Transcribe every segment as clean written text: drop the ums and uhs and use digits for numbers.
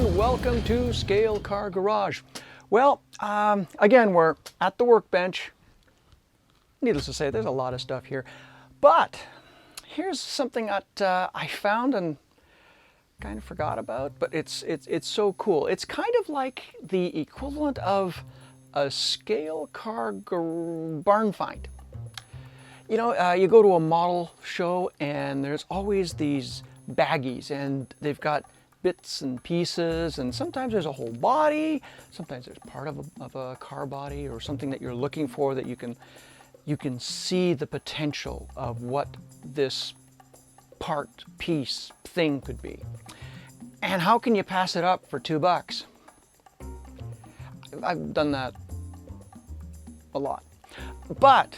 and welcome to Scale Car Garage. Well, again, we're at the workbench. Needless to say, there's a lot of stuff here. But here's something that I found and kind of forgot about, but it's so cool. It's kind of like the equivalent of a scale car barn find. You know, you go to a model show and there's always these baggies and they've got bits and pieces, and sometimes there's a whole body, sometimes there's part of a car body or something that you're looking for that you can see the potential of what this part, piece, thing could be. And how can you pass it up for $2? I've done that a lot. But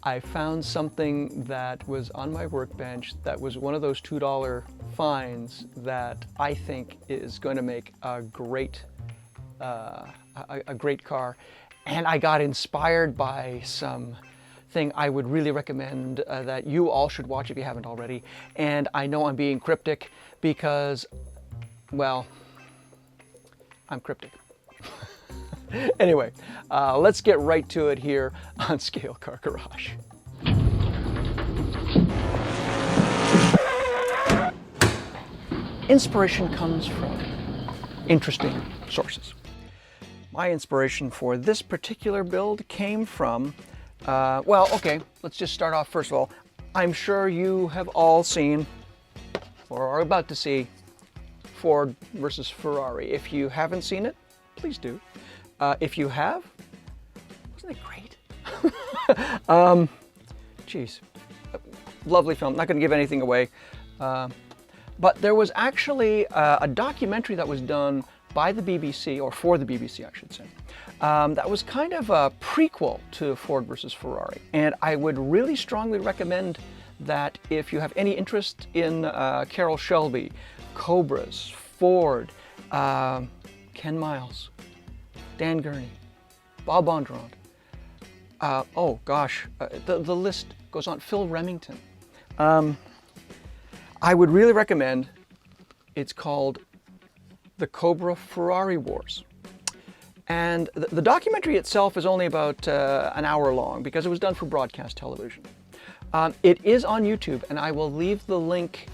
I found something that was on my workbench that was one of those $2 finds that I think is going to make a great car. And I got inspired by something I would really recommend that you all should watch if you haven't already. And I know I'm being cryptic because, well, I'm cryptic. Anyway, let's get right to it here on Scale Car Garage. Inspiration comes from interesting sources. My inspiration for this particular build came from, well, okay, let's just start off first of all. I'm sure you have all seen, or are about to see, Ford versus Ferrari. If you haven't seen it, please do. If you have, wasn't it great? Geez, lovely film. Not going to give anything away. But there was actually a documentary that was done by the BBC, or for the BBC, I should say, that was kind of a prequel to Ford versus Ferrari. And I would really strongly recommend that if you have any interest in Carroll Shelby, Cobras, Ford, Ken Miles, Dan Gurney, Bob Bondurant, oh gosh, the list goes on, Phil Remington. I would really recommend, it's called The Cobra Ferrari Wars. And the documentary itself is only about an hour long because it was done for broadcast television. It is on YouTube, and I will leave the link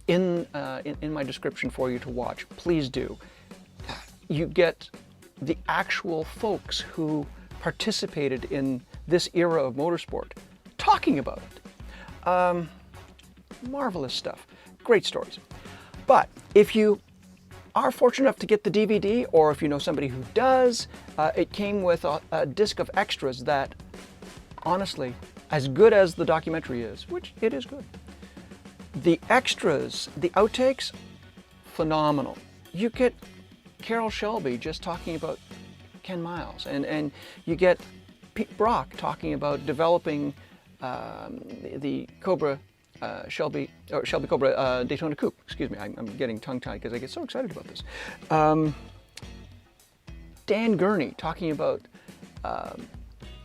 in my description for you to watch. Please do. You get the actual folks who participated in this era of motorsport talking about it. Marvelous stuff. Great stories. But if you are fortunate enough to get the DVD, or if you know somebody who does, it came with a disc of extras that, honestly, as good as the documentary is, which it is good, the extras, the outtakes, phenomenal. You get Carroll Shelby just talking about Ken Miles, and you get Pete Brock talking about developing the Cobra Shelby Cobra Daytona Coupe. Excuse me, I'm getting tongue-tied because I get so excited about this. Dan Gurney talking about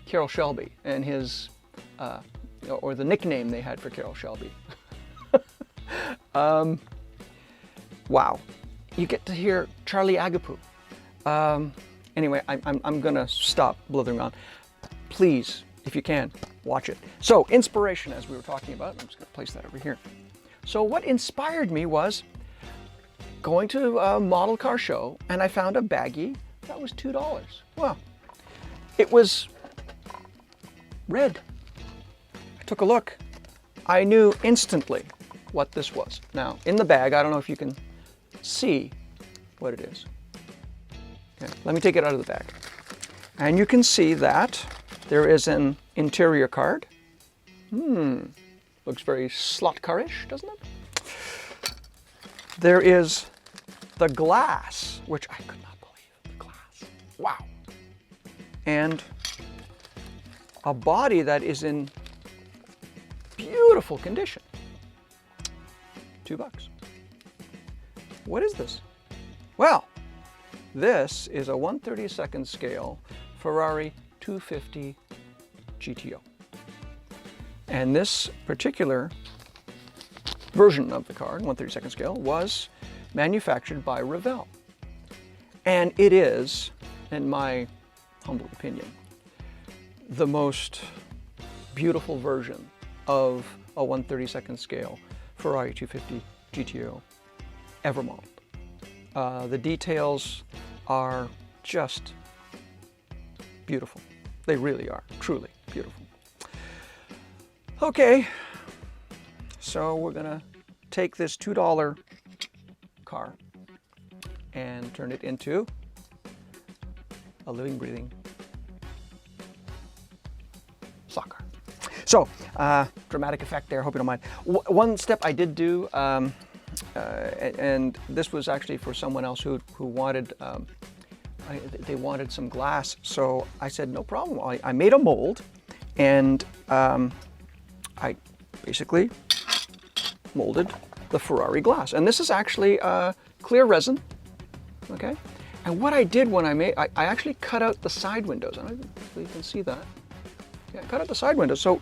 Carroll Shelby and his, or the nickname they had for Carroll Shelby. Wow. You get to hear Charlie Agapoo. Anyway, I'm gonna stop blithering on. Please, if you can, watch it. So, inspiration, as we were talking about, I'm just gonna place that over here. So what inspired me was going to a model car show, and I found a baggie that was $2. Well, it was red. I took a look. I knew instantly what this was. Now, in the bag, I don't know if you can see what it is. Okay, let me take it out of the bag. And you can see that there is an interior card. Looks very slot car-ish, doesn't it? There is the glass, which I could not believe, the glass. Wow. And a body that is in beautiful condition. $2. What is this? Well, this is a 1/32 scale Ferrari 250 GTO. And this particular version of the car, 1/32 scale, was manufactured by Revell. And it is, in my humble opinion, the most beautiful version of a 1/32 scale Ferrari 250 GTO ever modeled. The details are just beautiful. They really are, truly beautiful. Okay, so we're gonna take this $2 car and turn it into a living, breathing stock car. So, dramatic effect there, hope you don't mind. One step I did do, and this was actually for someone else who wanted, they wanted some glass. So I said, no problem. I made a mold, and I basically molded the Ferrari glass. And this is actually clear resin, okay? And what I did when I actually cut out the side windows. I don't know if you can see that. Yeah, cut out the side windows. So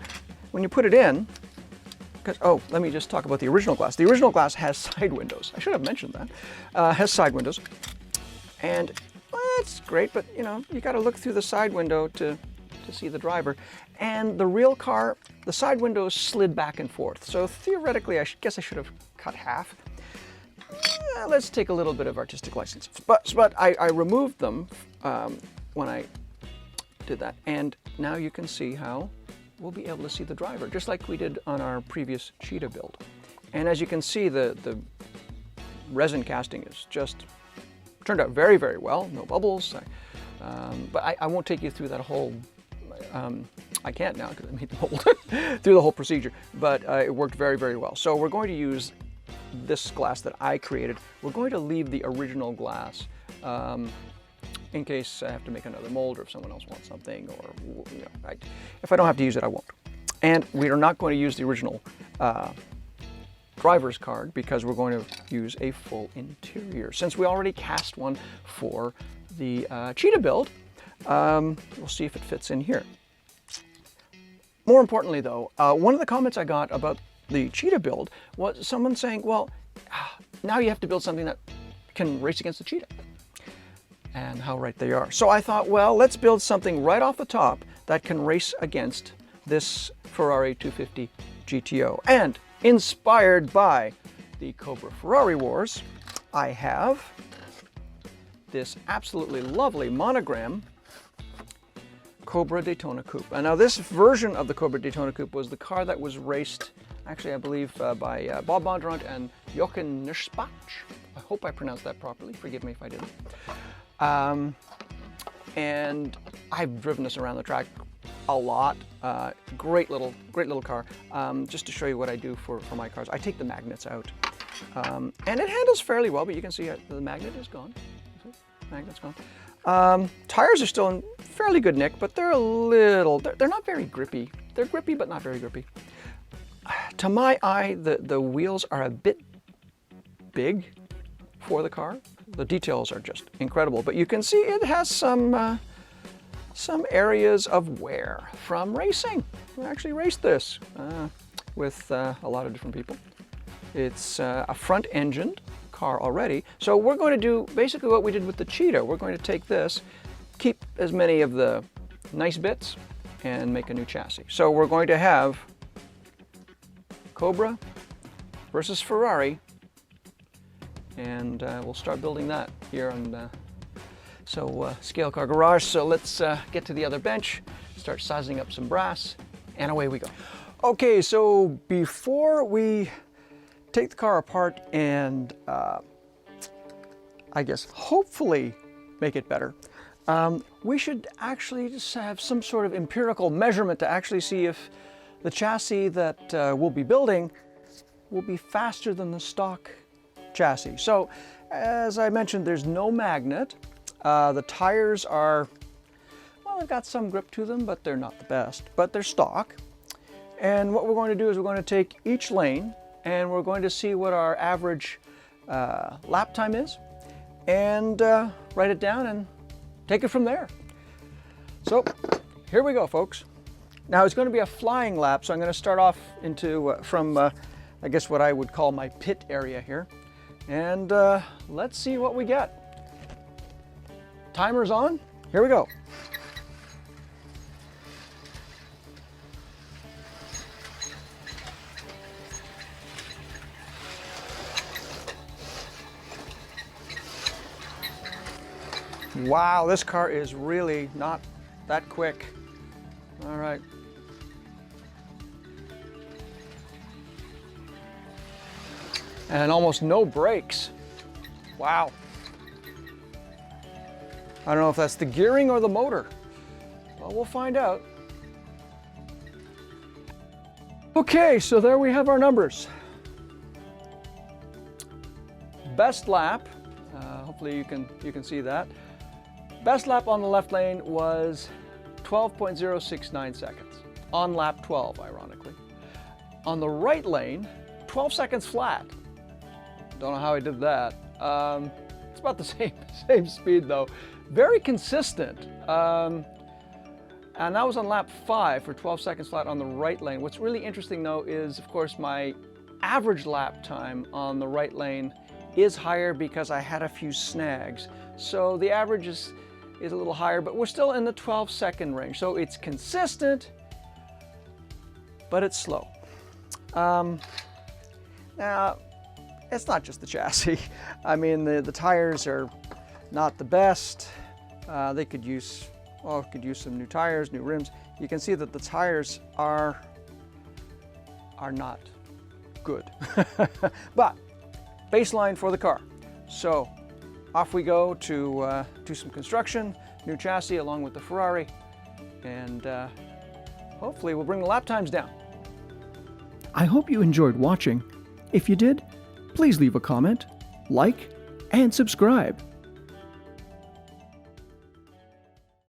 when you put it in, oh, let me just talk about the original glass. The original glass has side windows. I should have mentioned that. Has side windows. And well, that's great, but you know, you got to look through the side window to see the driver. And the real car, the side windows slid back and forth. So theoretically, I guess I should have cut half. Let's take a little bit of artistic license. But I removed them when I did that. And now you can see how we'll be able to see the driver, just like we did on our previous Cheetah build. And as you can see, the resin casting is just turned out very, very well. No bubbles. But I won't take you through that whole, I can't now because I made the mold, through the whole procedure. But it worked very, very well. So we're going to use this glass that I created. We're going to leave the original glass in case I have to make another mold, or if someone else wants something, or you know, if I don't have to use it, I won't. And we are not going to use the original driver's card because we're going to use a full interior. Since we already cast one for the Cheetah build, we'll see if it fits in here. More importantly though, one of the comments I got about the Cheetah build was someone saying, well, now you have to build something that can race against the Cheetah. And how right they are. So I thought, well, let's build something right off the top that can race against this Ferrari 250 GTO. And inspired by the Cobra Ferrari Wars, I have this absolutely lovely monogram Cobra Daytona Coupe. And now this version of the Cobra Daytona Coupe was the car that was raced, actually I believe by Bob Bondurant and Jochen Nierspach. I hope I pronounced that properly, forgive me if I didn't. And I've driven this around the track a lot. Great little car. Just to show you what I do for my cars, I take the magnets out, and it handles fairly well. But you can see the magnet is gone. Magnet's gone. Tires are still in fairly good nick, but they're a little. They're not very grippy. They're grippy, but not very grippy. To my eye, the wheels are a bit big for the car. The details are just incredible, but you can see it has some areas of wear from racing. We actually raced this with a lot of different people. It's a front-engined car already, so we're going to do basically what we did with the Cheetah. We're going to take this, keep as many of the nice bits, and make a new chassis. So we're going to have Cobra versus Ferrari, and we'll start building that here on Scale Car Garage. So let's get to the other bench, start sizing up some brass, and away we go. Okay, so before we take the car apart and I guess hopefully make it better, we should actually just have some sort of empirical measurement to actually see if the chassis that we'll be building will be faster than the stock chassis. So as I mentioned, there's no magnet. The tires are, well, they've got some grip to them, but they're not the best, but they're stock. And what we're going to do is we're going to take each lane and we're going to see what our average lap time is, and write it down and take it from there. So here we go, folks. Now it's going to be a flying lap, so I'm going to start off from I guess what I would call my pit area here. And let's see what we get. Timer's on. Here we go. Wow, this car is really not that quick. All right. And almost no brakes. Wow. I don't know if that's the gearing or the motor. Well, we'll find out. Okay, so there we have our numbers. Best lap, hopefully you can see that. Best lap on the left lane was 12.069 seconds, on lap 12, ironically. On the right lane, 12 seconds flat. Don't know how I did that. It's about the same speed though. Very consistent. And that was on lap 5 for 12 seconds flat on the right lane. What's really interesting though is, of course, my average lap time on the right lane is higher because I had a few snags. So the average is a little higher, but we're still in the 12-second range. So it's consistent, but it's slow. Now, it's not just the chassis. I mean, the tires are not the best. They could use some new tires, new rims. You can see that the tires are not good. But baseline for the car. So off we go to do some construction, new chassis along with the Ferrari, and hopefully we'll bring the lap times down. I hope you enjoyed watching. If you did, please leave a comment, like, and subscribe.